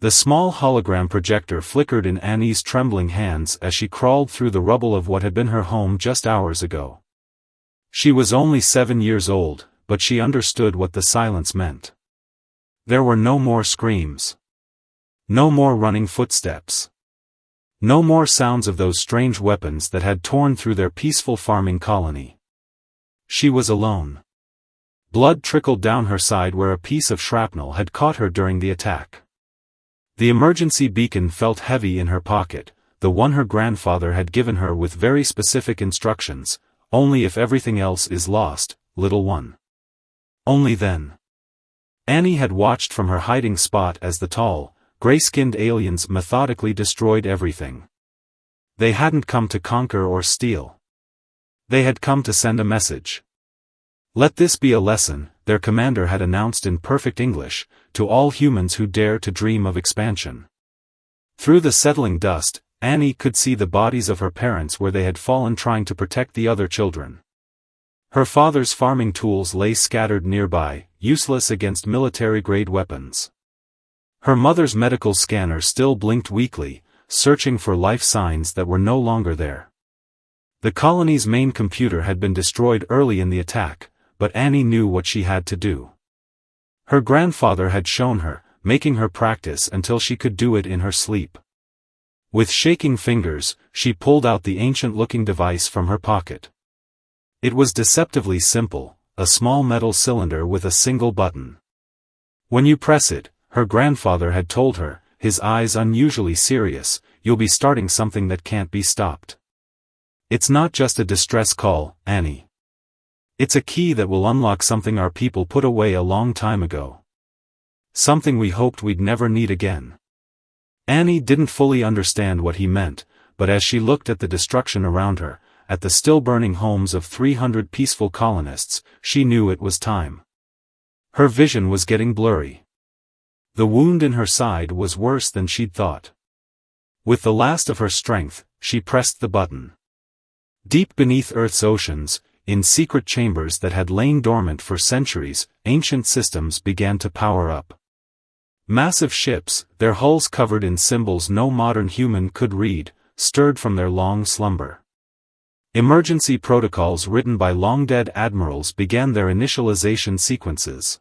The small hologram projector flickered in Annie's trembling hands as she crawled through the rubble of what had been her home just hours ago. She was only 7 years old, but she understood what the silence meant. There were no more screams. No more running footsteps. No more sounds of those strange weapons that had torn through their peaceful farming colony. She was alone. Blood trickled down her side where a piece of shrapnel had caught her during the attack. The emergency beacon felt heavy in her pocket, the one her grandfather had given her with very specific instructions: only if everything else is lost, little one. Only then. Annie had watched from her hiding spot as the tall, gray-skinned aliens methodically destroyed everything. They hadn't come to conquer or steal. They had come to send a message. Let this be a lesson, their commander had announced in perfect English, to all humans who dare to dream of expansion. Through the settling dust, Annie could see the bodies of her parents where they had fallen trying to protect the other children. Her father's farming tools lay scattered nearby, useless against military-grade weapons. Her mother's medical scanner still blinked weakly, searching for life signs that were no longer there. The colony's main computer had been destroyed early in the attack, but Annie knew what she had to do. Her grandfather had shown her, making her practice until she could do it in her sleep. With shaking fingers, she pulled out the ancient-looking device from her pocket. It was deceptively simple, a small metal cylinder with a single button. When you press it, her grandfather had told her, his eyes unusually serious, you'll be starting something that can't be stopped. It's not just a distress call, Annie. It's a key that will unlock something our people put away a long time ago. Something we hoped we'd never need again. Annie didn't fully understand what he meant, but as she looked at the destruction around her, at the still-burning homes of 300 peaceful colonists, she knew it was time. Her vision was getting blurry. The wound in her side was worse than she'd thought. With the last of her strength, she pressed the button. Deep beneath Earth's oceans, in secret chambers that had lain dormant for centuries, ancient systems began to power up. Massive ships, their hulls covered in symbols no modern human could read, stirred from their long slumber. Emergency protocols written by long-dead admirals began their initialization sequences.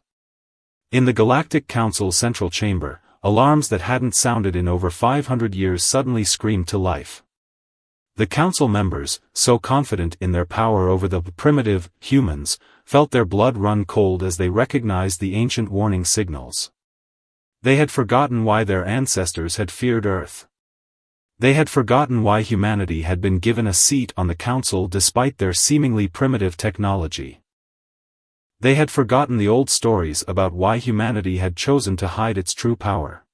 In the Galactic Council central chamber, alarms that hadn't sounded in over 500 years suddenly screamed to life. The council members, so confident in their power over the primitive humans, felt their blood run cold as they recognized the ancient warning signals. They had forgotten why their ancestors had feared Earth. They had forgotten why humanity had been given a seat on the council despite their seemingly primitive technology. They had forgotten the old stories about why humanity had chosen to hide its true power.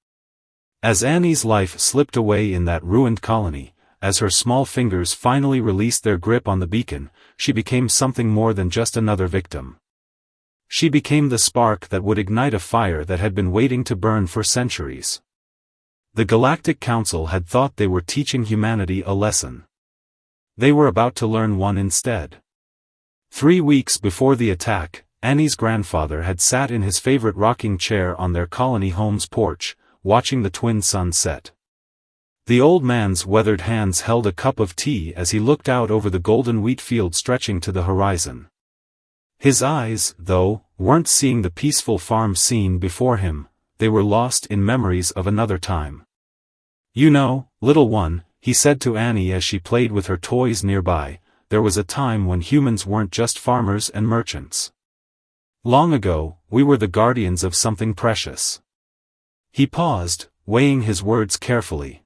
As Annie's life slipped away in that ruined colony, as her small fingers finally released their grip on the beacon, she became something more than just another victim. She became the spark that would ignite a fire that had been waiting to burn for centuries. The Galactic Council had thought they were teaching humanity a lesson. They were about to learn one instead. 3 weeks before the attack, Annie's grandfather had sat in his favorite rocking chair on their colony home's porch, watching the twin suns set. The old man's weathered hands held a cup of tea as he looked out over the golden wheat field stretching to the horizon. His eyes, though, weren't seeing the peaceful farm scene before him, they were lost in memories of another time. You know, little one, he said to Annie as she played with her toys nearby, there was a time when humans weren't just farmers and merchants. Long ago, we were the guardians of something precious. He paused, weighing his words carefully.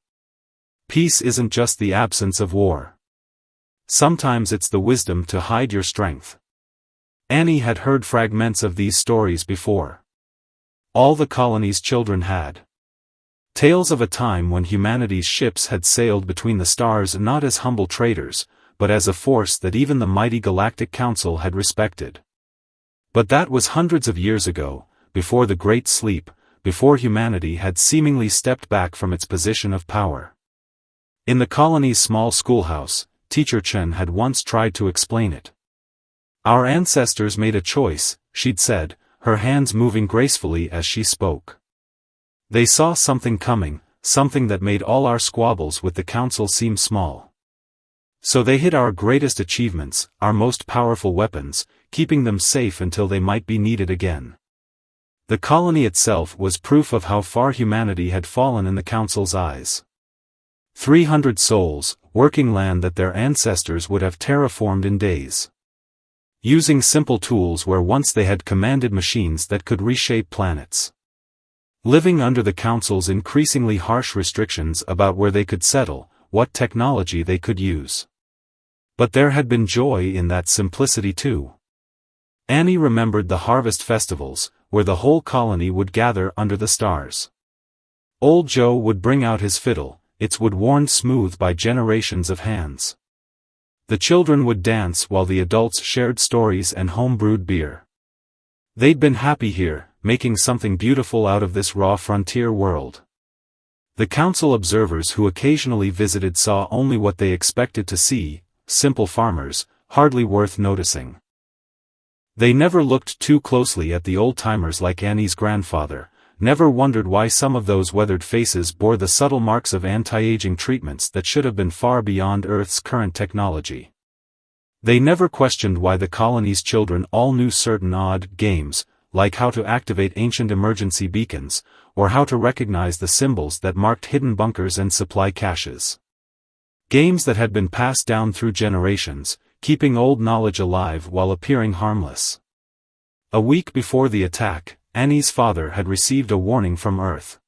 Peace isn't just the absence of war. Sometimes it's the wisdom to hide your strength. Annie had heard fragments of these stories before. All the colony's children had. Tales of a time when humanity's ships had sailed between the stars not as humble traders, but as a force that even the mighty Galactic Council had respected. But that was hundreds of years ago, before the Great Sleep, before humanity had seemingly stepped back from its position of power. In the colony's small schoolhouse, Teacher Chen had once tried to explain it. Our ancestors made a choice, she'd said, her hands moving gracefully as she spoke. They saw something coming, something that made all our squabbles with the council seem small. So they hid our greatest achievements, our most powerful weapons, keeping them safe until they might be needed again. The colony itself was proof of how far humanity had fallen in the council's eyes. 300 souls, working land that their ancestors would have terraformed in days. Using simple tools where once they had commanded machines that could reshape planets. Living under the council's increasingly harsh restrictions about where they could settle, what technology they could use. But there had been joy in that simplicity too. Annie remembered the harvest festivals, where the whole colony would gather under the stars. Old Joe would bring out his fiddle, its wood worn smooth by generations of hands. The children would dance while the adults shared stories and home-brewed beer. They'd been happy here, making something beautiful out of this raw frontier world. The council observers who occasionally visited saw only what they expected to see, simple farmers, hardly worth noticing. They never looked too closely at the old-timers like Annie's grandfather, never wondered why some of those weathered faces bore the subtle marks of anti-aging treatments that should have been far beyond Earth's current technology. They never questioned why the colony's children all knew certain odd games, like how to activate ancient emergency beacons, or how to recognize the symbols that marked hidden bunkers and supply caches. Games that had been passed down through generations, keeping old knowledge alive while appearing harmless. A week before the attack, Annie's father had received a warning from Earth.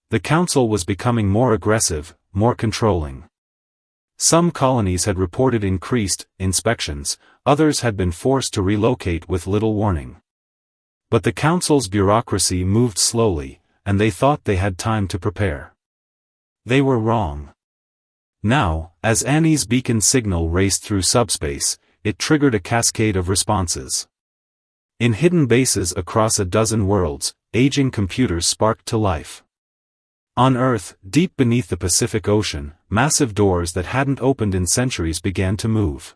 The council was becoming more aggressive, more controlling. Some colonies had reported increased inspections, others had been forced to relocate with little warning. But the council's bureaucracy moved slowly, and they thought they had time to prepare. They were wrong. Now, as Annie's beacon signal raced through subspace, it triggered a cascade of responses. In hidden bases across a dozen worlds, aging computers sparked to life. On Earth, deep beneath the Pacific Ocean, massive doors that hadn't opened in centuries began to move.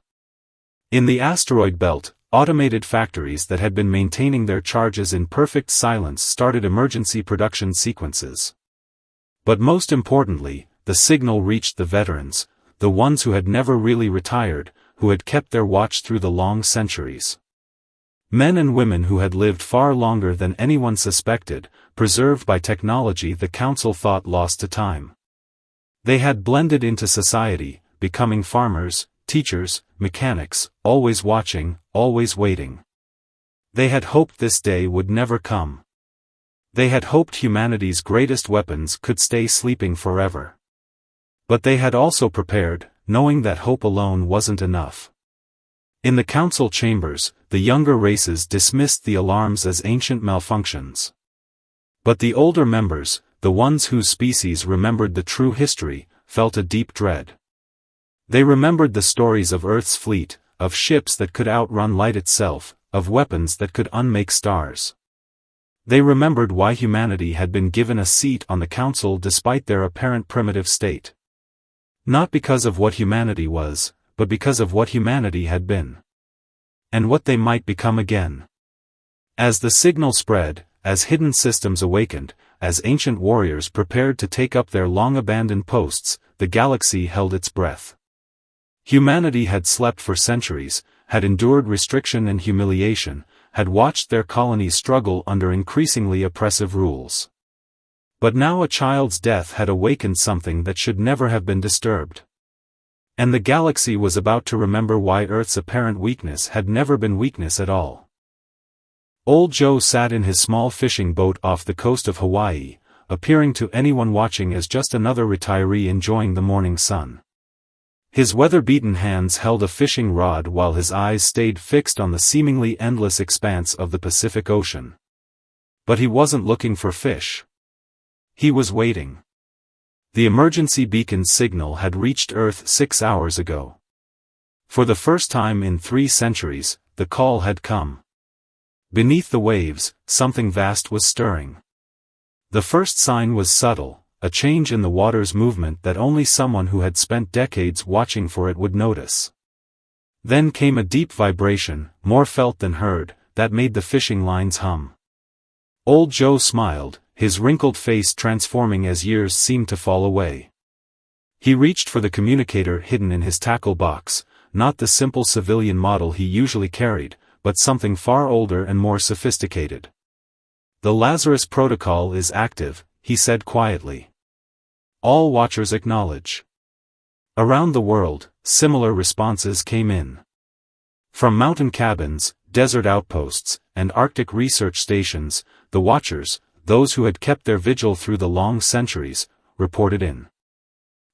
In the asteroid belt, automated factories that had been maintaining their charges in perfect silence started emergency production sequences. But most importantly, the signal reached the veterans, the ones who had never really retired, who had kept their watch through the long centuries. Men and women who had lived far longer than anyone suspected, preserved by technology the council thought lost to time. They had blended into society, becoming farmers, teachers, mechanics, always watching, always waiting. They had hoped this day would never come. They had hoped humanity's greatest weapons could stay sleeping forever. But they had also prepared, knowing that hope alone wasn't enough. In the council chambers, the younger races dismissed the alarms as ancient malfunctions. But the older members, the ones whose species remembered the true history, felt a deep dread. They remembered the stories of Earth's fleet, of ships that could outrun light itself, of weapons that could unmake stars. They remembered why humanity had been given a seat on the council despite their apparent primitive state. Not because of what humanity was, but because of what humanity had been. And what they might become again. As the signal spread, as hidden systems awakened, as ancient warriors prepared to take up their long-abandoned posts, the galaxy held its breath. Humanity had slept for centuries, had endured restriction and humiliation, had watched their colonies struggle under increasingly oppressive rules. But now a child's death had awakened something that should never have been disturbed. And the galaxy was about to remember why Earth's apparent weakness had never been weakness at all. Old Joe sat in his small fishing boat off the coast of Hawaii, appearing to anyone watching as just another retiree enjoying the morning sun. His weather-beaten hands held a fishing rod while his eyes stayed fixed on the seemingly endless expanse of the Pacific Ocean. But he wasn't looking for fish. He was waiting. The emergency beacon signal had reached Earth 6 hours ago. For the first time in 3 centuries, the call had come. Beneath the waves, something vast was stirring. The first sign was subtle, a change in the water's movement that only someone who had spent decades watching for it would notice. Then came a deep vibration, more felt than heard, that made the fishing lines hum. Old Joe smiled, his wrinkled face transforming as years seemed to fall away. He reached for the communicator hidden in his tackle box, not the simple civilian model he usually carried, but something far older and more sophisticated. "The Lazarus Protocol is active," he said quietly. All watchers acknowledge. Around the world, similar responses came in. From mountain cabins, desert outposts, and Arctic research stations, the watchers, those who had kept their vigil through the long centuries, reported in.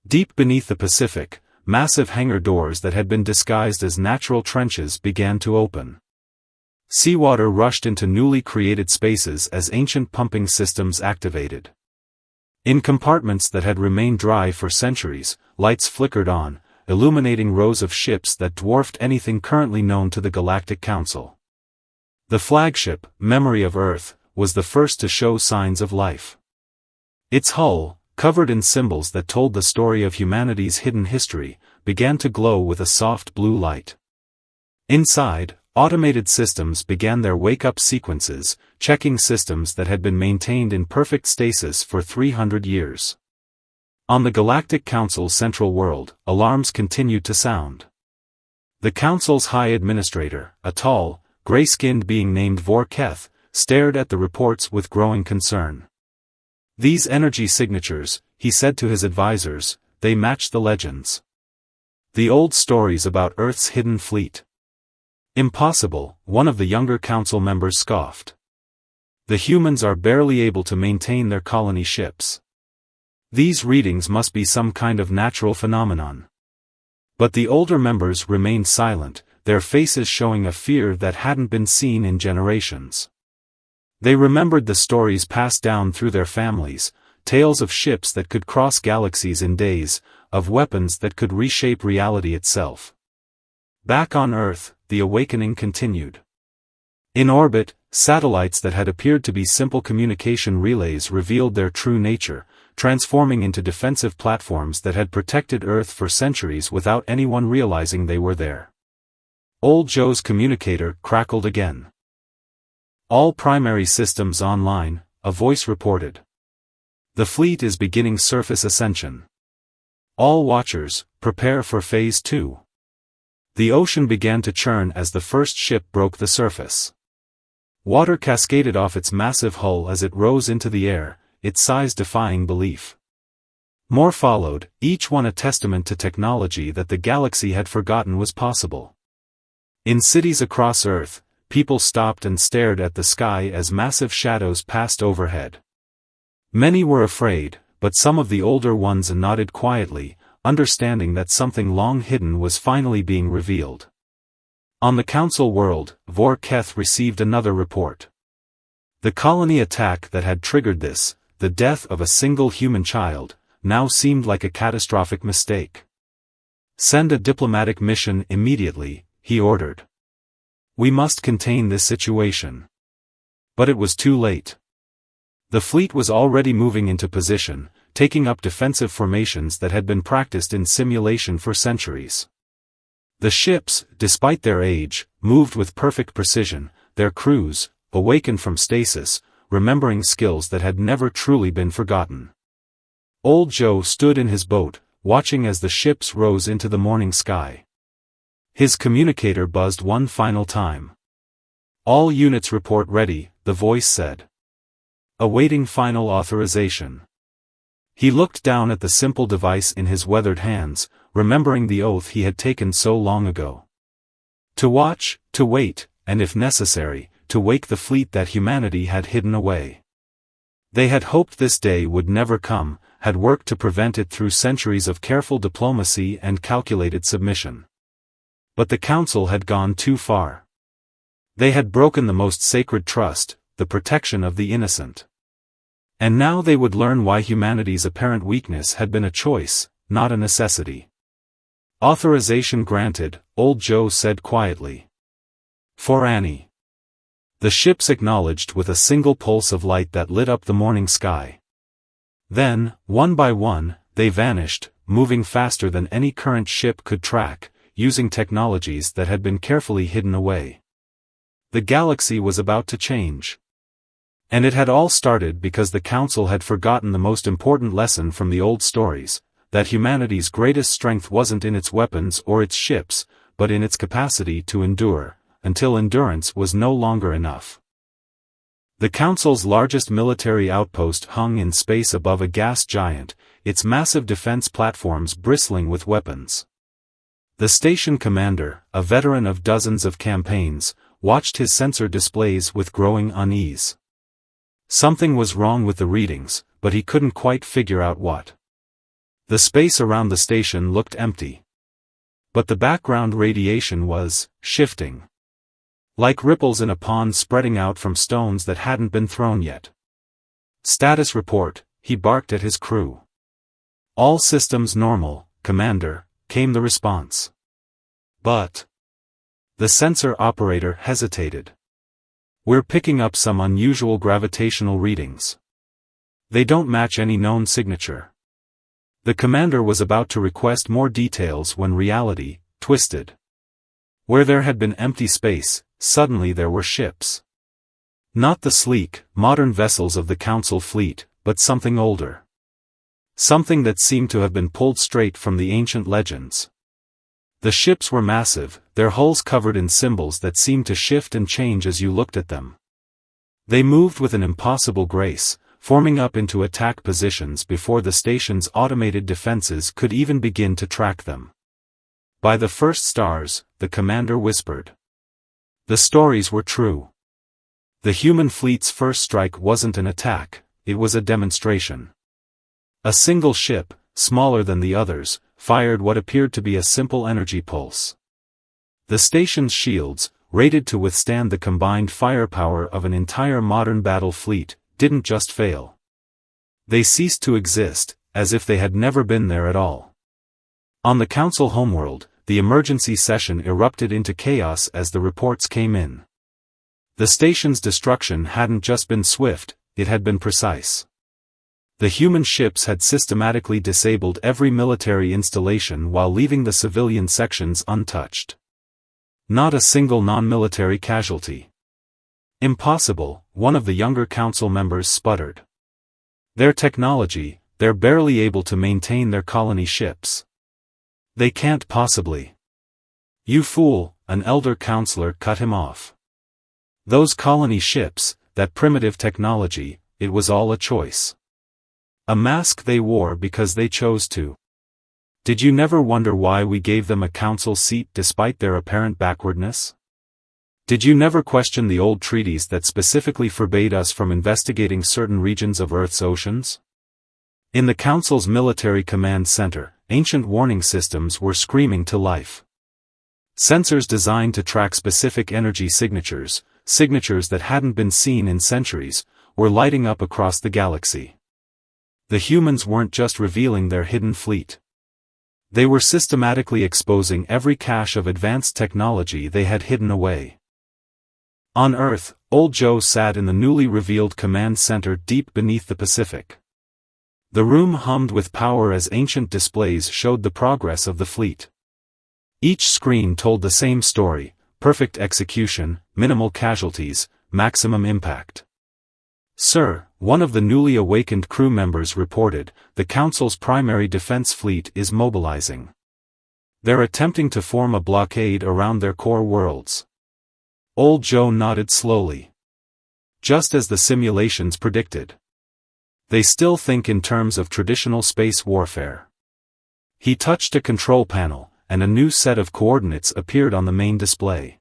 Deep beneath the Pacific, massive hangar doors that had been disguised as natural trenches began to open. Seawater rushed into newly created spaces as ancient pumping systems activated. In compartments that had remained dry for centuries, lights flickered on, illuminating rows of ships that dwarfed anything currently known to the Galactic Council. The flagship, Memory of Earth, was the first to show signs of life. Its hull, covered in symbols that told the story of humanity's hidden history, began to glow with a soft blue light. Inside, automated systems began their wake-up sequences, checking systems that had been maintained in perfect stasis for 300 years. On the Galactic Council's central world, alarms continued to sound. The Council's High Administrator, a tall, gray-skinned being named Vorketh, stared at the reports with growing concern. "These energy signatures," he said to his advisors, "they match the legends. The old stories about Earth's hidden fleet." "Impossible," one of the younger council members scoffed. "The humans are barely able to maintain their colony ships. These readings must be some kind of natural phenomenon." But the older members remained silent, their faces showing a fear that hadn't been seen in generations. They remembered the stories passed down through their families, tales of ships that could cross galaxies in days, of weapons that could reshape reality itself. Back on Earth, the awakening continued. In orbit, satellites that had appeared to be simple communication relays revealed their true nature, transforming into defensive platforms that had protected Earth for centuries without anyone realizing they were there. Old Joe's communicator crackled again. "All primary systems online," a voice reported. "The fleet is beginning surface ascension. All watchers, prepare for Phase 2. The ocean began to churn as the first ship broke the surface. Water cascaded off its massive hull as it rose into the air, its size defying belief. More followed, each one a testament to technology that the galaxy had forgotten was possible. In cities across Earth, people stopped and stared at the sky as massive shadows passed overhead. Many were afraid, but some of the older ones nodded quietly, understanding that something long hidden was finally being revealed. On the Council world, Vorketh received another report. The colony attack that had triggered this, the death of a single human child, now seemed like a catastrophic mistake. "Send a diplomatic mission immediately," he ordered. "We must contain this situation." But it was too late. The fleet was already moving into position, taking up defensive formations that had been practiced in simulation for centuries. The ships, despite their age, moved with perfect precision, their crews, awakened from stasis, remembering skills that had never truly been forgotten. Old Joe stood in his boat, watching as the ships rose into the morning sky. His communicator buzzed one final time. "All units report ready," the voice said. "Awaiting final authorization." He looked down at the simple device in his weathered hands, remembering the oath he had taken so long ago. To watch, to wait, and if necessary, to wake the fleet that humanity had hidden away. They had hoped this day would never come, had worked to prevent it through centuries of careful diplomacy and calculated submission. But the Council had gone too far. They had broken the most sacred trust, the protection of the innocent. And now they would learn why humanity's apparent weakness had been a choice, not a necessity. "Authorization granted," Old Joe said quietly. "For Annie." The ships acknowledged with a single pulse of light that lit up the morning sky. Then, one by one, they vanished, moving faster than any current ship could track, using technologies that had been carefully hidden away. The galaxy was about to change. And it had all started because the Council had forgotten the most important lesson from the old stories, that humanity's greatest strength wasn't in its weapons or its ships, but in its capacity to endure, until endurance was no longer enough. The Council's largest military outpost hung in space above a gas giant, its massive defense platforms bristling with weapons. The station commander, a veteran of dozens of campaigns, watched his sensor displays with growing unease. Something was wrong with the readings, but he couldn't quite figure out what. The space around the station looked empty. But the background radiation was shifting. Like ripples in a pond spreading out from stones that hadn't been thrown yet. "Status report," he barked at his crew. "All systems normal, Commander," came the response. But the sensor operator hesitated. "We're picking up some unusual gravitational readings. They don't match any known signature." The commander was about to request more details when reality twisted. Where there had been empty space, suddenly there were ships. Not the sleek, modern vessels of the Council fleet, but something older. Something that seemed to have been pulled straight from the ancient legends. The ships were massive, their hulls covered in symbols that seemed to shift and change as you looked at them. They moved with an impossible grace, forming up into attack positions before the station's automated defenses could even begin to track them. "By the first stars," the commander whispered. The stories were true. The human fleet's first strike wasn't an attack, it was a demonstration. A single ship, smaller than the others, fired what appeared to be a simple energy pulse. The station's shields, rated to withstand the combined firepower of an entire modern battle fleet, didn't just fail. They ceased to exist, as if they had never been there at all. On the Council homeworld, the emergency session erupted into chaos as the reports came in. The station's destruction hadn't just been swift, it had been precise. The human ships had systematically disabled every military installation while leaving the civilian sections untouched. Not a single non-military casualty. "Impossible," one of the younger council members sputtered. "Their technology, they're barely able to maintain their colony ships. They can't possibly." "You fool," an elder counselor cut him off. "Those colony ships, that primitive technology, it was all a choice. A mask they wore because they chose to. Did you never wonder why we gave them a council seat despite their apparent backwardness? Did you never question the old treaties that specifically forbade us from investigating certain regions of Earth's oceans?" In the Council's military command center, ancient warning systems were screaming to life. Sensors designed to track specific energy signatures that hadn't been seen in centuries, were lighting up across the galaxy. The humans weren't just revealing their hidden fleet. They were systematically exposing every cache of advanced technology they had hidden away. On Earth, Old Joe sat in the newly revealed command center deep beneath the Pacific. The room hummed with power as ancient displays showed the progress of the fleet. Each screen told the same story: perfect execution, minimal casualties, maximum impact. "Sir," one of the newly awakened crew members reported, "the Council's primary defense fleet is mobilizing. They're attempting to form a blockade around their core worlds." Old Joe nodded slowly. "Just as the simulations predicted. They still think in terms of traditional space warfare." He touched a control panel, and a new set of coordinates appeared on the main display.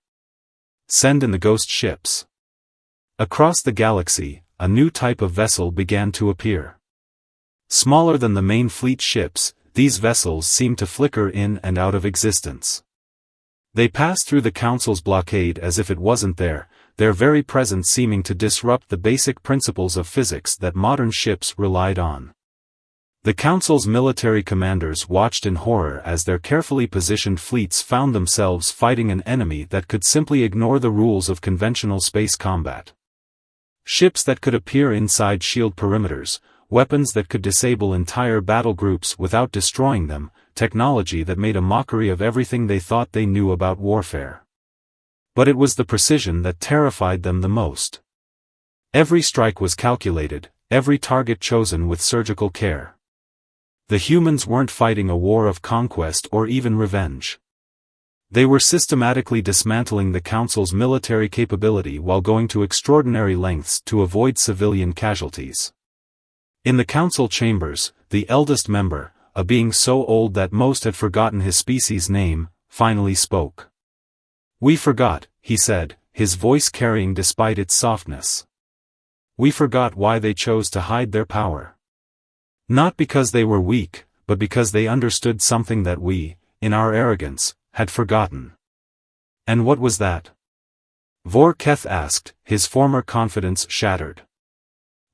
"Send in the ghost ships." Across the galaxy, a new type of vessel began to appear. Smaller than the main fleet ships, these vessels seemed to flicker in and out of existence. They passed through the Council's blockade as if it wasn't there, their very presence seeming to disrupt the basic principles of physics that modern ships relied on. The Council's military commanders watched in horror as their carefully positioned fleets found themselves fighting an enemy that could simply ignore the rules of conventional space combat. Ships that could appear inside shield perimeters, weapons that could disable entire battle groups without destroying them, technology that made a mockery of everything they thought they knew about warfare. But it was the precision that terrified them the most. Every strike was calculated, every target chosen with surgical care. The humans weren't fighting a war of conquest or even revenge. They were systematically dismantling the Council's military capability while going to extraordinary lengths to avoid civilian casualties. In the Council chambers, the eldest member, a being so old that most had forgotten his species' name, finally spoke. "We forgot," he said, his voice carrying despite its softness. "We forgot why they chose to hide their power. Not because they were weak, but because they understood something that we, in our arrogance, had forgotten." "And what was that?" Vorketh asked, his former confidence shattered.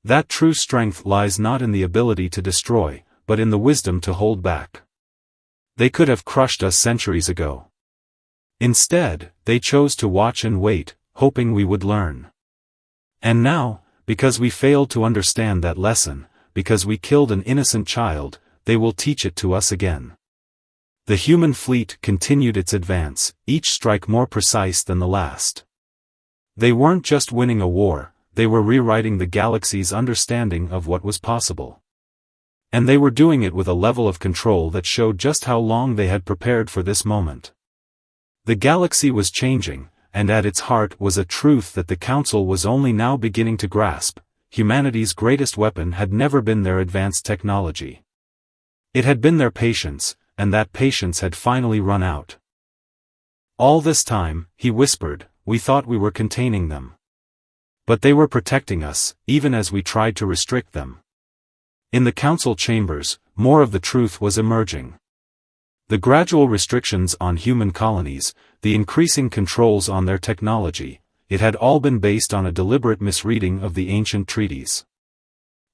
"That true strength lies not in the ability to destroy, but in the wisdom to hold back. They could have crushed us centuries ago. Instead, they chose to watch and wait, hoping we would learn. And now, because we failed to understand that lesson, because we killed an innocent child, they will teach it to us again." The human fleet continued its advance, each strike more precise than the last. They weren't just winning a war, they were rewriting the galaxy's understanding of what was possible. And they were doing it with a level of control that showed just how long they had prepared for this moment. The galaxy was changing, and at its heart was a truth that the Council was only now beginning to grasp: humanity's greatest weapon had never been their advanced technology. It had been their patience, and that patience had finally run out. "All this time," he whispered, "we thought we were containing them. But they were protecting us, even as we tried to restrict them." In the Council chambers, more of the truth was emerging. The gradual restrictions on human colonies, the increasing controls on their technology, it had all been based on a deliberate misreading of the ancient treaties.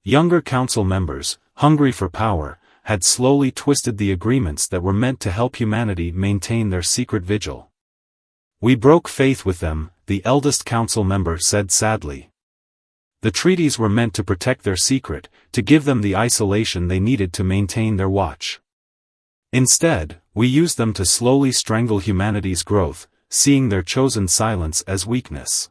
Younger Council members, hungry for power, had slowly twisted the agreements that were meant to help humanity maintain their secret vigil. "We broke faith with them," the eldest Council member said sadly. "The treaties were meant to protect their secret, to give them the isolation they needed to maintain their watch. Instead, we used them to slowly strangle humanity's growth, seeing their chosen silence as weakness."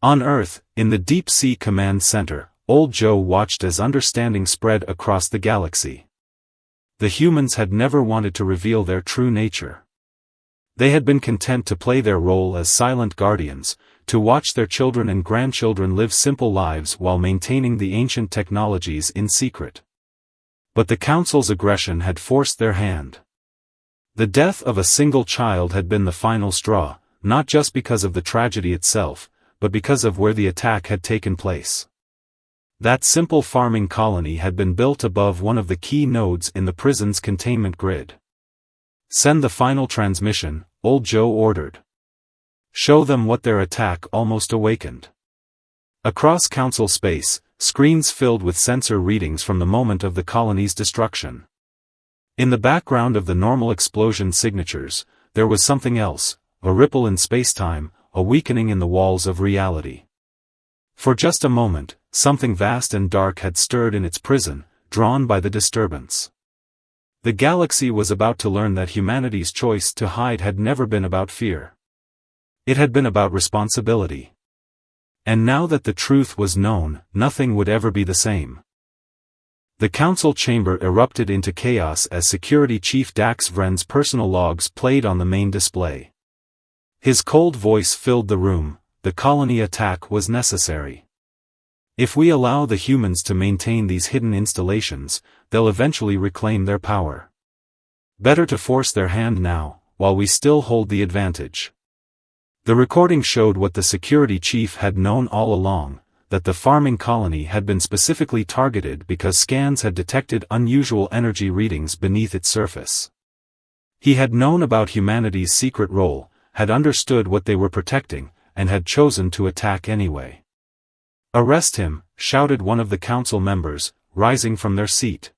On Earth, in the Deep Sea Command Center, Old Joe watched as understanding spread across the galaxy. The humans had never wanted to reveal their true nature. They had been content to play their role as silent guardians, to watch their children and grandchildren live simple lives while maintaining the ancient technologies in secret. But the Council's aggression had forced their hand. The death of a single child had been the final straw, not just because of the tragedy itself, but because of where the attack had taken place. That simple farming colony had been built above one of the key nodes in the prison's containment grid. "Send the final transmission," Old Joe ordered. "Show them what their attack almost awakened." Across Council space, screens filled with sensor readings from the moment of the colony's destruction. In the background of the normal explosion signatures, there was something else, a ripple in spacetime, a weakening in the walls of reality. For just a moment, something vast and dark had stirred in its prison, drawn by the disturbance. The galaxy was about to learn that humanity's choice to hide had never been about fear. It had been about responsibility. And now that the truth was known, nothing would ever be the same. The Council chamber erupted into chaos as Security Chief Dax Vren's personal logs played on the main display. His cold voice filled the room: the colony attack was necessary. If we allow the humans to maintain these hidden installations, they'll eventually reclaim their power. Better to force their hand now, while we still hold the advantage. The recording showed what the security chief had known all along, that the farming colony had been specifically targeted because scans had detected unusual energy readings beneath its surface. He had known about humanity's secret role, had understood what they were protecting, and had chosen to attack anyway. "Arrest him," shouted one of the council members, rising from their seat.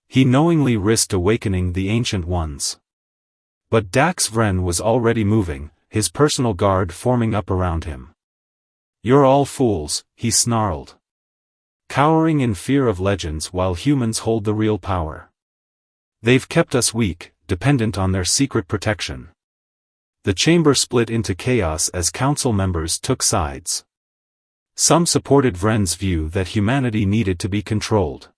He knowingly risked awakening the Ancient Ones. But Dax Vren was already moving, his personal guard forming up around him. "You're all fools," he snarled. "Cowering in fear of legends while humans hold the real power. They've kept us weak, dependent on their secret protection." The chamber split into chaos as council members took sides. Some supported Vren's view that humanity needed to be controlled.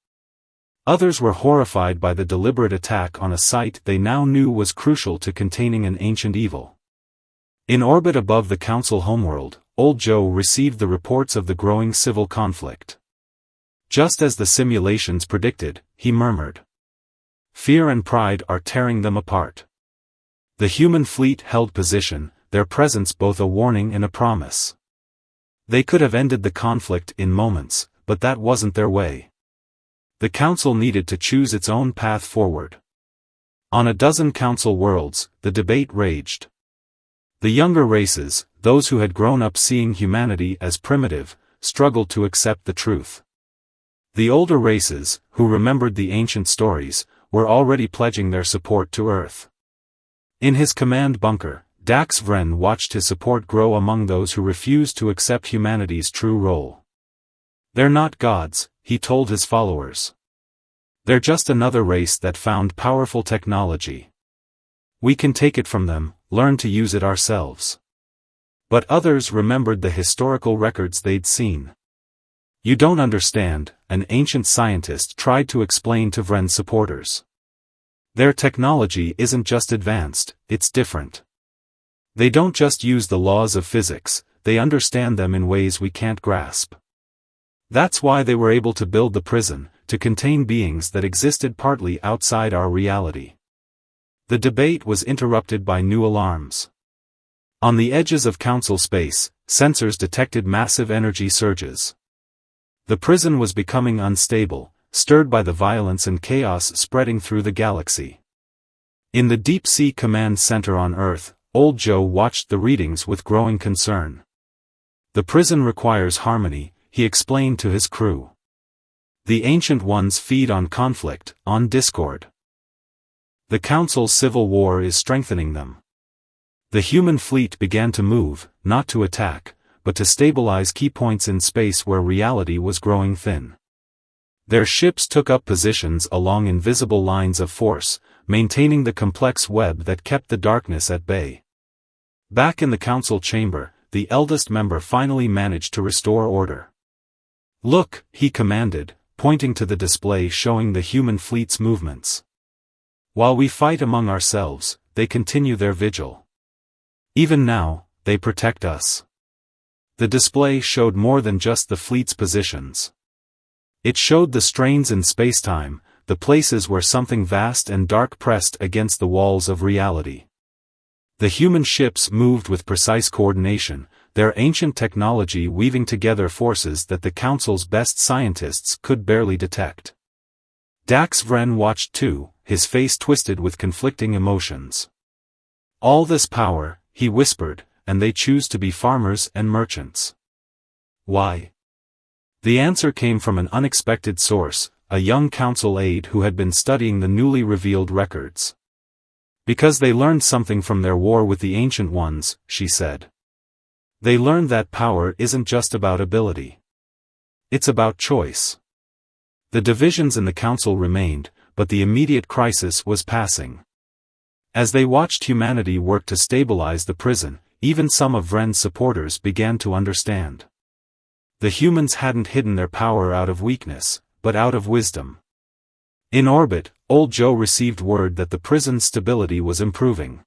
Others were horrified by the deliberate attack on a site they now knew was crucial to containing an ancient evil. In orbit above the Council homeworld, Old Joe received the reports of the growing civil conflict. Just as the simulations predicted, he murmured. Fear and pride are tearing them apart. The human fleet held position, their presence both a warning and a promise. They could have ended the conflict in moments, but that wasn't their way. The Council needed to choose its own path forward. On a dozen Council worlds, the debate raged. The younger races, those who had grown up seeing humanity as primitive, struggled to accept the truth. The older races, who remembered the ancient stories, were already pledging their support to Earth. In his command bunker, Dax Vren watched his support grow among those who refused to accept humanity's true role. They're not gods, he told his followers. They're just another race that found powerful technology. We can take it from them, learn to use it ourselves. But others remembered the historical records they'd seen. You don't understand, an ancient scientist tried to explain to Vren's supporters. Their technology isn't just advanced, it's different. They don't just use the laws of physics, they understand them in ways we can't grasp. That's why they were able to build the prison, to contain beings that existed partly outside our reality. The debate was interrupted by new alarms. On the edges of Council space, sensors detected massive energy surges. The prison was becoming unstable, stirred by the violence and chaos spreading through the galaxy. In the deep-sea command center on Earth, Old Joe watched the readings with growing concern. The prison requires harmony, he explained to his crew. The Ancient Ones feed on conflict, on discord. The Council's civil war is strengthening them. The human fleet began to move, not to attack, but to stabilize key points in space where reality was growing thin. Their ships took up positions along invisible lines of force, maintaining the complex web that kept the darkness at bay. Back in the Council chamber, the eldest member finally managed to restore order. Look, he commanded, pointing to the display showing the human fleet's movements. While we fight among ourselves, they continue their vigil. Even now, they protect us. The display showed more than just the fleet's positions. It showed the strains in spacetime, the places where something vast and dark pressed against the walls of reality. The human ships moved with precise coordination, their ancient technology weaving together forces that the Council's best scientists could barely detect. Dax Vren watched too, his face twisted with conflicting emotions. All this power, he whispered, and they choose to be farmers and merchants. Why? The answer came from an unexpected source, a young Council aide who had been studying the newly revealed records. Because they learned something from their war with the Ancient Ones, she said. They learned that power isn't just about ability. It's about choice. The divisions in the Council remained, but the immediate crisis was passing. As they watched humanity work to stabilize the prison, even some of Vren's supporters began to understand. The humans hadn't hidden their power out of weakness, but out of wisdom. In orbit, Old Joe received word that the prison's stability was improving.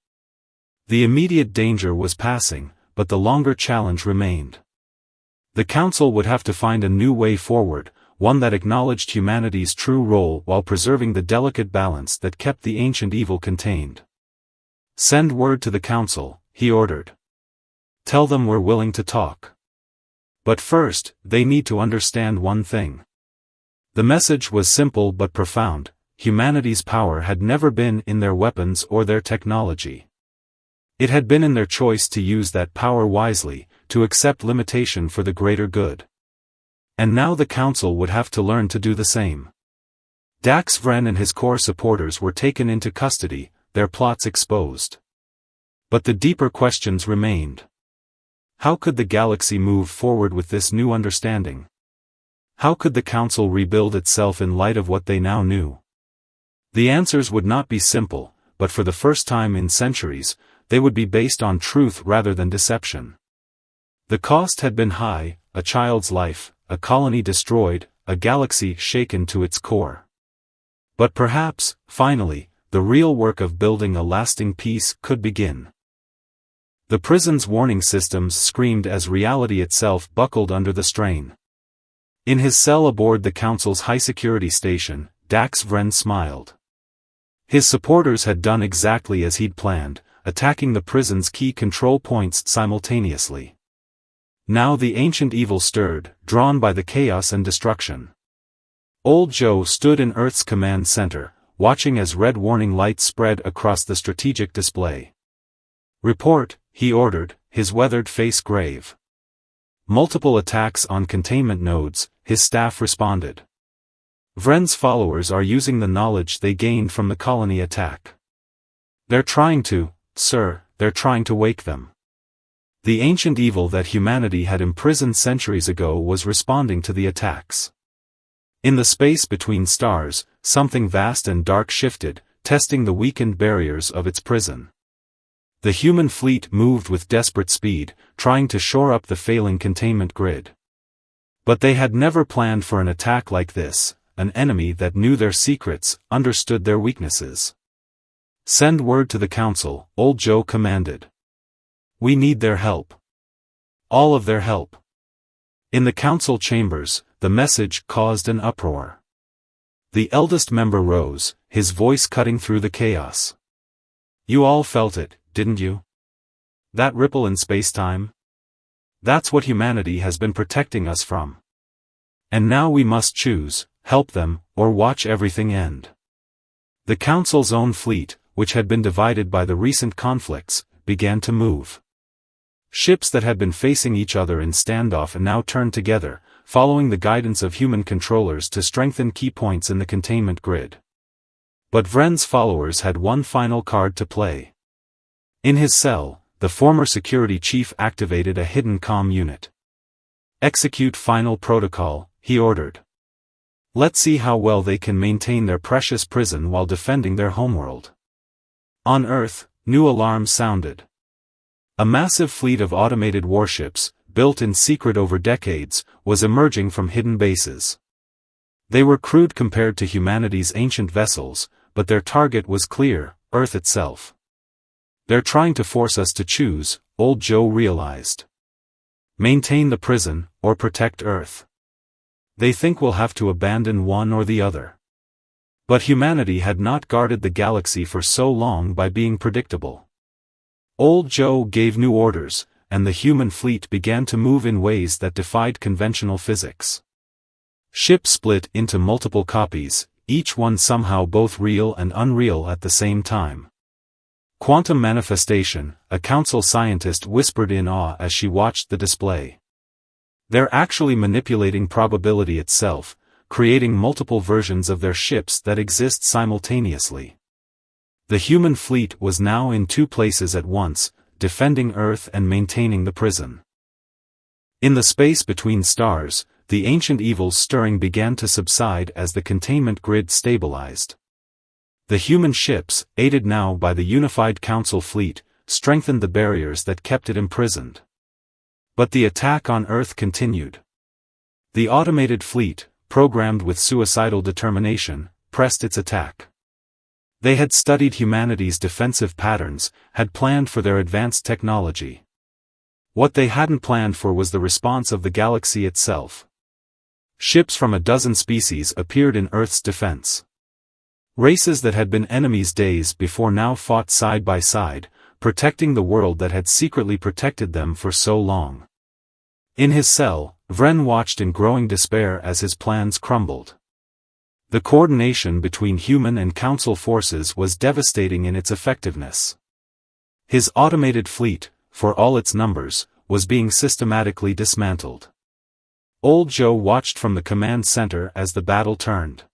The immediate danger was passing, but the longer challenge remained. The Council would have to find a new way forward, one that acknowledged humanity's true role while preserving the delicate balance that kept the ancient evil contained. Send word to the Council, he ordered. Tell them we're willing to talk. But first, they need to understand one thing. The message was simple but profound: humanity's power had never been in their weapons or their technology. It had been in their choice to use that power wisely, to accept limitation for the greater good. And now the Council would have to learn to do the same. Dax Vren and his core supporters were taken into custody, their plots exposed. But the deeper questions remained. How could the galaxy move forward with this new understanding? How could the Council rebuild itself in light of what they now knew? The answers would not be simple, but for the first time in centuries, they would be based on truth rather than deception. The cost had been high, a child's life, a colony destroyed, a galaxy shaken to its core. But perhaps, finally, the real work of building a lasting peace could begin. The prison's warning systems screamed as reality itself buckled under the strain. In his cell aboard the Council's high-security station, Dax Vren smiled. His supporters had done exactly as he'd planned, attacking the prison's key control points simultaneously. Now the ancient evil stirred, drawn by the chaos and destruction. Old Joe stood in Earth's command center, watching as red warning lights spread across the strategic display. "Report," he ordered, his weathered face grave. "Multiple attacks on containment nodes," his staff responded. "Vren's followers are using the knowledge they gained from the colony attack. They're trying to, sir, they're trying to wake them." The ancient evil that humanity had imprisoned centuries ago was responding to the attacks. In the space between stars, something vast and dark shifted, testing the weakened barriers of its prison. The human fleet moved with desperate speed, trying to shore up the failing containment grid. But they had never planned for an attack like this, an enemy that knew their secrets, understood their weaknesses. "Send word to the Council," Old Joe commanded. "We need their help. All of their help." In the Council chambers, the message caused an uproar. The eldest member rose, his voice cutting through the chaos. "You all felt it, didn't you? That ripple in space-time? That's what humanity has been protecting us from. And now we must choose, help them, or watch everything end." The Council's own fleet, which had been divided by the recent conflicts, began to move. Ships that had been facing each other in standoff now turned together, following the guidance of human controllers to strengthen key points in the containment grid. But Vren's followers had one final card to play. In his cell, the former security chief activated a hidden comm unit. "Execute final protocol," he ordered. "Let's see how well they can maintain their precious prison while defending their homeworld." On Earth, new alarms sounded. A massive fleet of automated warships, built in secret over decades, was emerging from hidden bases. They were crude compared to humanity's ancient vessels, but their target was clear, Earth itself. "They're trying to force us to choose," Old Joe realized. "Maintain the prison, or protect Earth. They think we'll have to abandon one or the other." But humanity had not guarded the galaxy for so long by being predictable. Old Joe gave new orders, and the human fleet began to move in ways that defied conventional physics. Ships split into multiple copies, each one somehow both real and unreal at the same time. "Quantum manifestation," a council scientist whispered in awe as she watched the display. "They're actually manipulating probability itself, creating multiple versions of their ships that exist simultaneously." The human fleet was now in two places at once, defending Earth and maintaining the prison. In the space between stars, the ancient evil's stirring began to subside as the containment grid stabilized. The human ships, aided now by the unified Council fleet, strengthened the barriers that kept it imprisoned. But the attack on Earth continued. The automated fleet, programmed with suicidal determination, pressed its attack. They had studied humanity's defensive patterns, had planned for their advanced technology. What they hadn't planned for was the response of the galaxy itself. Ships from a dozen species appeared in Earth's defense. Races that had been enemies days before now fought side by side, protecting the world that had secretly protected them for so long. In his cell, Vren watched in growing despair as his plans crumbled. The coordination between human and council forces was devastating in its effectiveness. His automated fleet, for all its numbers, was being systematically dismantled. Old Joe watched from the command center as the battle turned.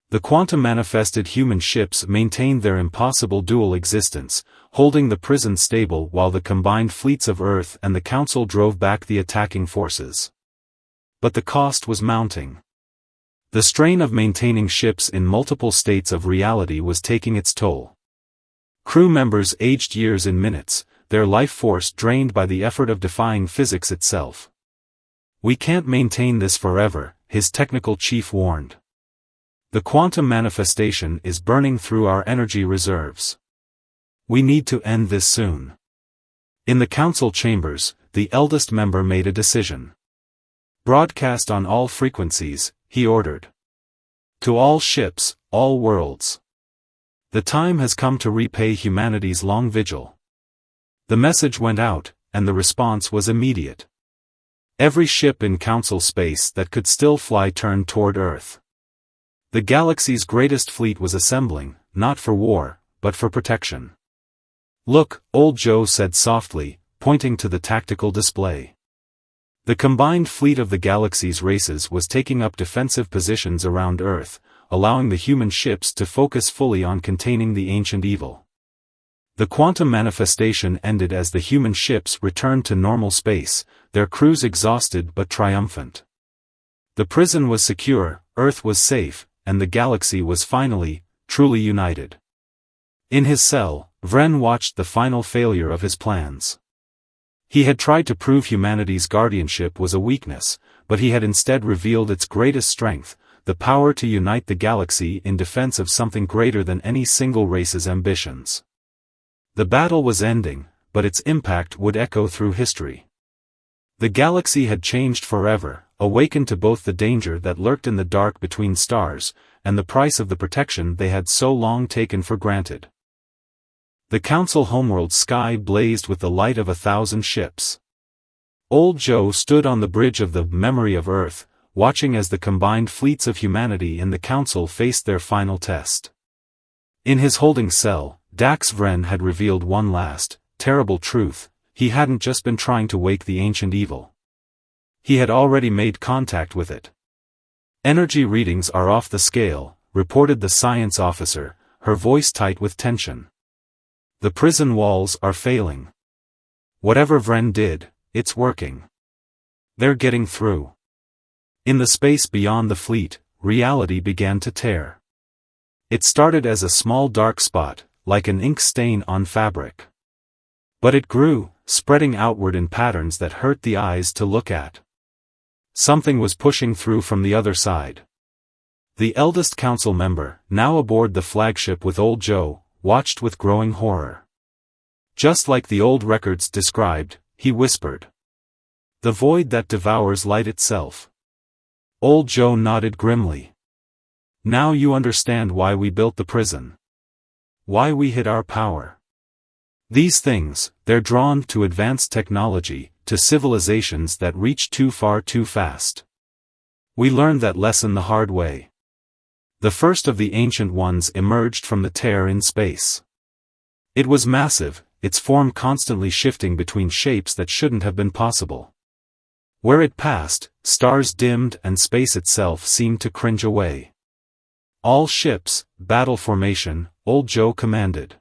The quantum-manifested human ships maintained their impossible dual existence, holding the prison stable while the combined fleets of Earth and the Council drove back the attacking forces. But the cost was mounting. The strain of maintaining ships in multiple states of reality was taking its toll. Crew members aged years in minutes, their life force drained by the effort of defying physics itself. We can't maintain this forever, his technical chief warned. The quantum manifestation is burning through our energy reserves. We need to end this soon. In the council chambers, the eldest member made a decision. Broadcast on all frequencies, he ordered. To all ships, all worlds. The time has come to repay humanity's long vigil. The message went out, and the response was immediate. Every ship in council space that could still fly turned toward Earth. The galaxy's greatest fleet was assembling, not for war, but for protection. Look, old Joe said softly, pointing to the tactical display. The combined fleet of the galaxy's races was taking up defensive positions around Earth, allowing the human ships to focus fully on containing the ancient evil. The quantum manifestation ended as the human ships returned to normal space, their crews exhausted but triumphant. The prison was secure, Earth was safe, and the galaxy was finally, truly united. In his cell, Vren watched the final failure of his plans. He had tried to prove humanity's guardianship was a weakness, but he had instead revealed its greatest strength, the power to unite the galaxy in defense of something greater than any single race's ambitions. The battle was ending, but its impact would echo through history. The galaxy had changed forever, awakened to both the danger that lurked in the dark between stars, and the price of the protection they had so long taken for granted. The council homeworld's sky blazed with the light of 1,000 ships. Old Joe stood on the bridge of the memory of Earth, watching as the combined fleets of humanity in the council faced their final test. In his holding cell, Dax Vren had revealed one last, terrible truth: he hadn't just been trying to wake the ancient evil. He had already made contact with it. Energy readings are off the scale, reported the science officer, her voice tight with tension. The prison walls are failing. Whatever Vren did, it's working. They're getting through. In the space beyond the fleet, reality began to tear. It started as a small dark spot, like an ink stain on fabric. But it grew, spreading outward in patterns that hurt the eyes to look at. Something was pushing through from the other side. The eldest council member, now aboard the flagship with old Joe, watched with growing horror. Just like the old records described, he whispered. The void that devours light itself. Old Joe nodded grimly. Now you understand why we built the prison. Why we hid our power. These things, they're drawn to advanced technology, to civilizations that reach too far too fast. We learned that lesson the hard way. The first of the ancient ones emerged from the tear in space. It was massive, its form constantly shifting between shapes that shouldn't have been possible. Where it passed, stars dimmed and space itself seemed to cringe away. All ships, battle formation, old Joe commanded.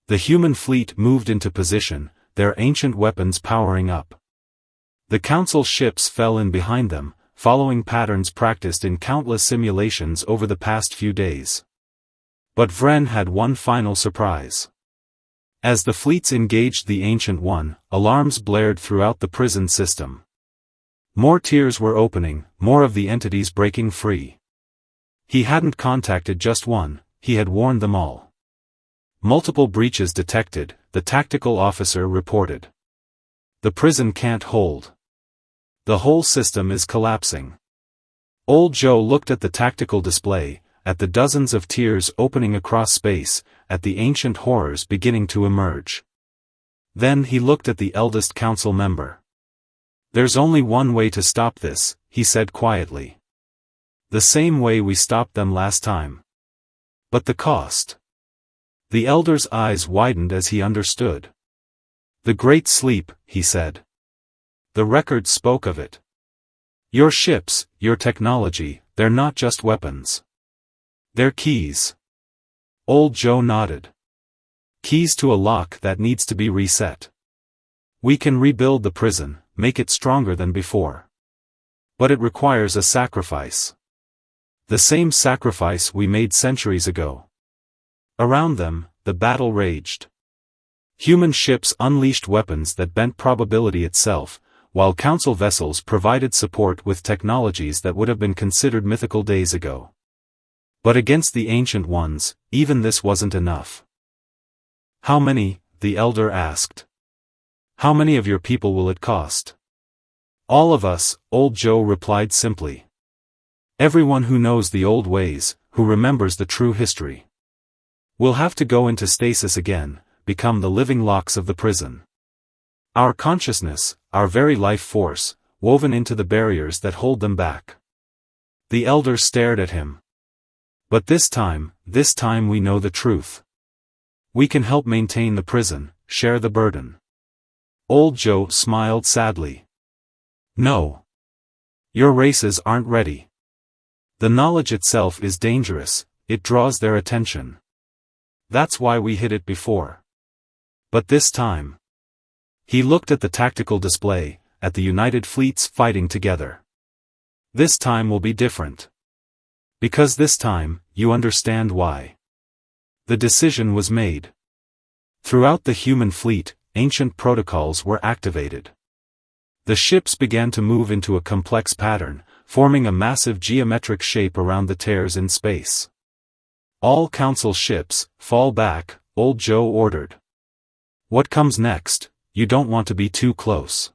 The human fleet moved into position, their ancient weapons powering up. The council ships fell in behind them, following patterns practiced in countless simulations over the past few days. But Vren had one final surprise. As the fleets engaged the Ancient One, alarms blared throughout the prison system. More tiers were opening, more of the entities breaking free. He hadn't contacted just one, he had warned them all. Multiple breaches detected, the tactical officer reported. The prison can't hold. The whole system is collapsing. Old Joe looked at the tactical display, at the dozens of tiers opening across space, at the ancient horrors beginning to emerge. Then he looked at the eldest council member. There's only one way to stop this, he said quietly. The same way we stopped them last time. But the cost. The elder's eyes widened as he understood. The Great Sleep, he said. The records spoke of it. Your ships, your technology, they're not just weapons. They're keys. Old Joe nodded. Keys to a lock that needs to be reset. We can rebuild the prison, make it stronger than before. But it requires a sacrifice. The same sacrifice we made centuries ago. Around them, the battle raged. Human ships unleashed weapons that bent probability itself, while Council vessels provided support with technologies that would have been considered mythical days ago. But against the Ancient Ones, even this wasn't enough. "How many?" the elder asked. "How many of your people will it cost?" "All of us," Old Joe replied simply. "Everyone who knows the old ways, who remembers the true history. We'll have to go into stasis again, become the living locks of the prison. Our consciousness, our very life force, woven into the barriers that hold them back." The elder stared at him. "But this time we know the truth. We can help maintain the prison, share the burden." Old Joe smiled sadly. "No. Your races aren't ready. The knowledge itself is dangerous, it draws their attention. That's why we hid it before. But this time..." He looked at the tactical display, at the United Fleets fighting together. "This time will be different. Because this time, you understand why. The decision was made. Throughout the human fleet, ancient protocols were activated. The ships began to move into a complex pattern, forming a massive geometric shape around the tears in space. "All Council ships, fall back," Old Joe ordered. "What comes next? You don't want to be too close."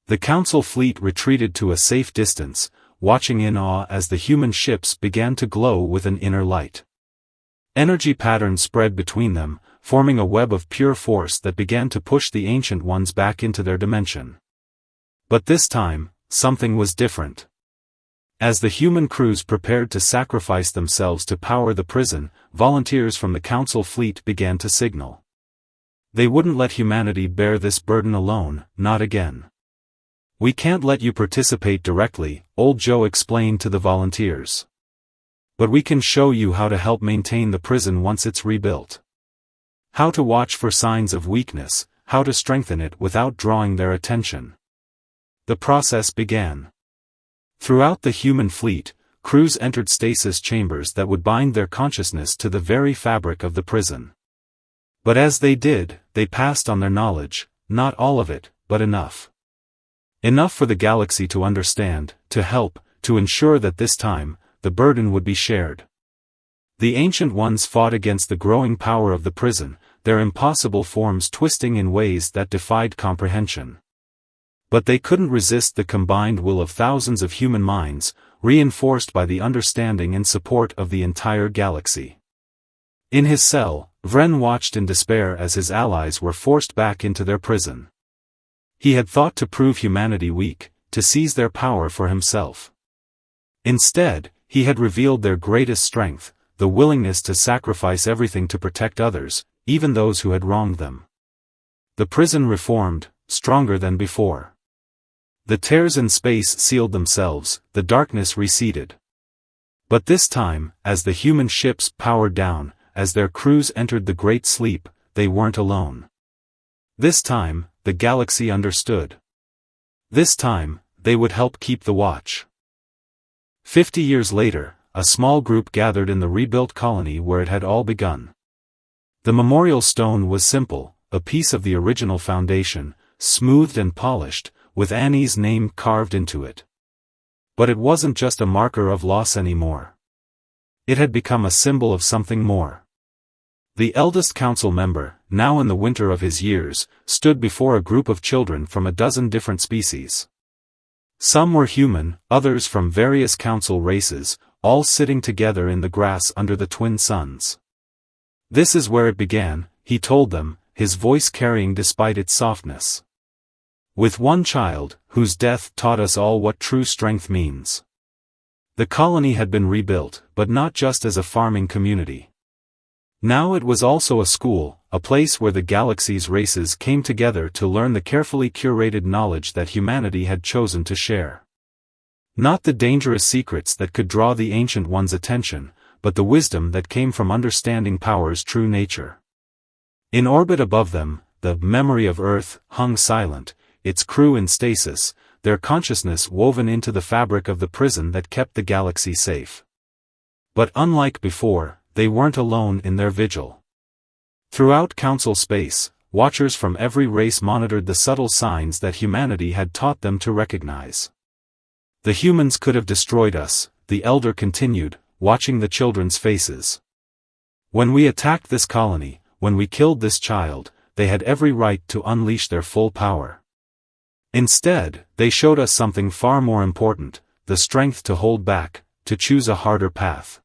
The Council fleet retreated to a safe distance, watching in awe as the human ships began to glow with an inner light. Energy patterns spread between them, forming a web of pure force that began to push the Ancient Ones back into their dimension. But this time, something was different. As the human crews prepared to sacrifice themselves to power the prison, volunteers from the Council fleet began to signal. They wouldn't let humanity bear this burden alone, not again. "We can't let you participate directly," Old Joe explained to the volunteers. "But we can show you how to help maintain the prison once it's rebuilt. How to watch for signs of weakness, how to strengthen it without drawing their attention." The process began. Throughout the human fleet, crews entered stasis chambers that would bind their consciousness to the very fabric of the prison. But as they did, they passed on their knowledge, not all of it, but enough. Enough for the galaxy to understand, to help, to ensure that this time, the burden would be shared. The Ancient Ones fought against the growing power of the prison, their impossible forms twisting in ways that defied comprehension. But they couldn't resist the combined will of thousands of human minds, reinforced by the understanding and support of the entire galaxy. In his cell, Vren watched in despair as his allies were forced back into their prison. He had thought to prove humanity weak, to seize their power for himself. Instead, he had revealed their greatest strength, the willingness to sacrifice everything to protect others, even those who had wronged them. The prison reformed, stronger than before. The tears in space sealed themselves, the darkness receded. But this time, as the human ships powered down, as their crews entered the Great Sleep, they weren't alone. This time, the galaxy understood. This time, they would help keep the watch. 50 years later, a small group gathered in the rebuilt colony where it had all begun. The memorial stone was simple, a piece of the original foundation, smoothed and polished, with Annie's name carved into it. But it wasn't just a marker of loss anymore. It had become a symbol of something more. The eldest council member, now in the winter of his years, stood before a group of children from a dozen different species. Some were human, others from various council races, all sitting together in the grass under the twin suns. "This is where it began," he told them, his voice carrying despite its softness. "With one child, whose death taught us all what true strength means." The colony had been rebuilt, but not just as a farming community. Now it was also a school, a place where the galaxy's races came together to learn the carefully curated knowledge that humanity had chosen to share. Not the dangerous secrets that could draw the Ancient One's attention, but the wisdom that came from understanding power's true nature. In orbit above them, the memory of Earth hung silent, its crew in stasis, their consciousness woven into the fabric of the prison that kept the galaxy safe. But unlike before, they weren't alone in their vigil. Throughout council space, watchers from every race monitored the subtle signs that humanity had taught them to recognize. The humans could have destroyed us, the elder continued, watching the children's faces. When we attacked this colony, when we killed this child, they had every right to unleash their full power. Instead, they showed us something far more important, the strength to hold back, to choose a harder path.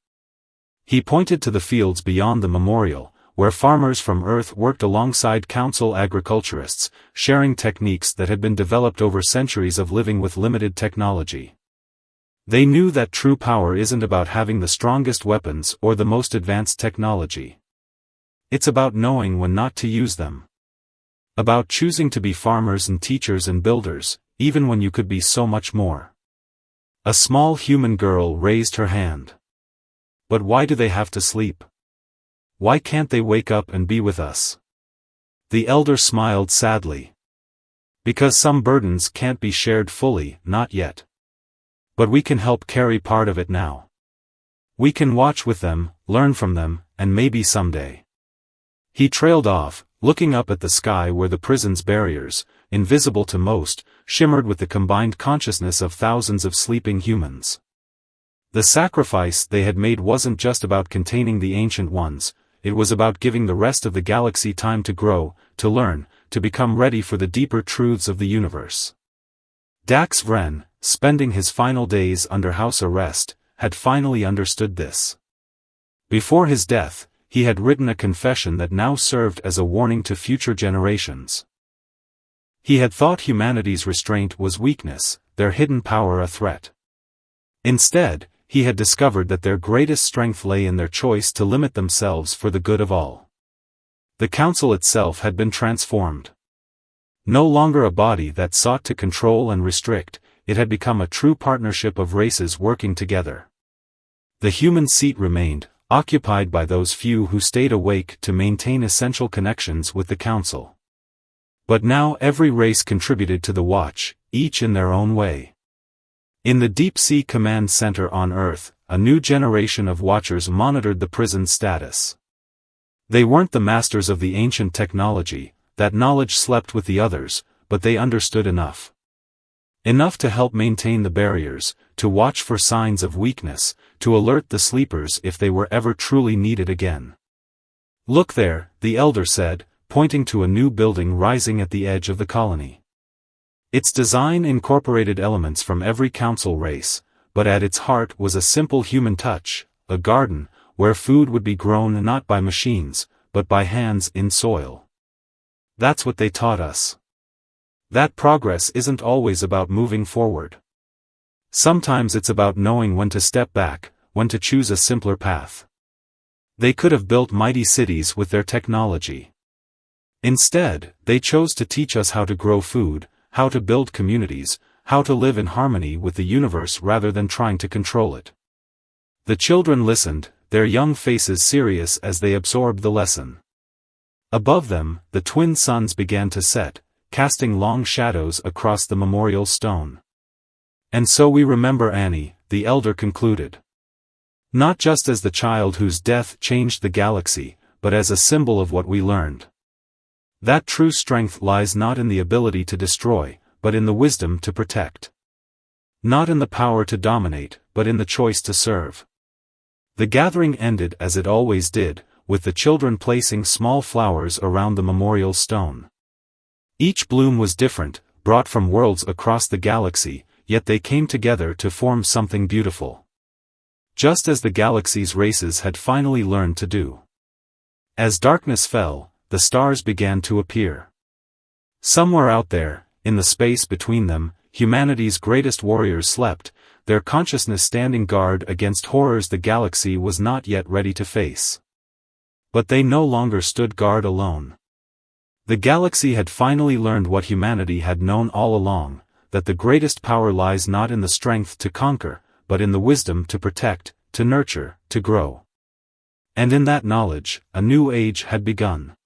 He pointed to the fields beyond the memorial, where farmers from Earth worked alongside council agriculturists, sharing techniques that had been developed over centuries of living with limited technology. They knew that true power isn't about having the strongest weapons or the most advanced technology. It's about knowing when not to use them. About choosing to be farmers and teachers and builders, even when you could be so much more. A small human girl raised her hand. But why do they have to sleep? Why can't they wake up and be with us? The elder smiled sadly. Because some burdens can't be shared fully, not yet. But we can help carry part of it now. We can watch with them, learn from them, and maybe someday. He trailed off, looking up at the sky where the prison's barriers, invisible to most, shimmered with the combined consciousness of thousands of sleeping humans. The sacrifice they had made wasn't just about containing the Ancient Ones, it was about giving the rest of the galaxy time to grow, to learn, to become ready for the deeper truths of the universe. Dax Vren, spending his final days under house arrest, had finally understood this. Before his death, he had written a confession that now served as a warning to future generations. He had thought humanity's restraint was weakness, their hidden power a threat. Instead, he had discovered that their greatest strength lay in their choice to limit themselves for the good of all. The Council itself had been transformed. No longer a body that sought to control and restrict, it had become a true partnership of races working together. The human seat remained, occupied by those few who stayed awake to maintain essential connections with the Council. But now every race contributed to the watch, each in their own way. In the Deep Sea Command Center on Earth, a new generation of watchers monitored the prison's status. They weren't the masters of the ancient technology, that knowledge slept with the others, but they understood enough. Enough to help maintain the barriers, to watch for signs of weakness, to alert the sleepers if they were ever truly needed again. "Look there," the elder said, pointing to a new building rising at the edge of the colony. Its design incorporated elements from every council race, but at its heart was a simple human touch, a garden, where food would be grown not by machines, but by hands in soil. That's what they taught us. That progress isn't always about moving forward. Sometimes it's about knowing when to step back, when to choose a simpler path. They could have built mighty cities with their technology. Instead, they chose to teach us how to grow food, how to build communities, how to live in harmony with the universe rather than trying to control it. The children listened, their young faces serious as they absorbed the lesson. Above them, the twin suns began to set, casting long shadows across the memorial stone. And so we remember Annie, the elder concluded. Not just as the child whose death changed the galaxy, but as a symbol of what we learned. That true strength lies not in the ability to destroy, but in the wisdom to protect. Not in the power to dominate, but in the choice to serve. The gathering ended as it always did, with the children placing small flowers around the memorial stone. Each bloom was different, brought from worlds across the galaxy, yet they came together to form something beautiful. Just as the galaxy's races had finally learned to do. As darkness fell, the stars began to appear. Somewhere out there, in the space between them, humanity's greatest warriors slept, their consciousness standing guard against horrors the galaxy was not yet ready to face. But they no longer stood guard alone. The galaxy had finally learned what humanity had known all along, that the greatest power lies not in the strength to conquer, but in the wisdom to protect, to nurture, to grow. And in that knowledge, a new age had begun.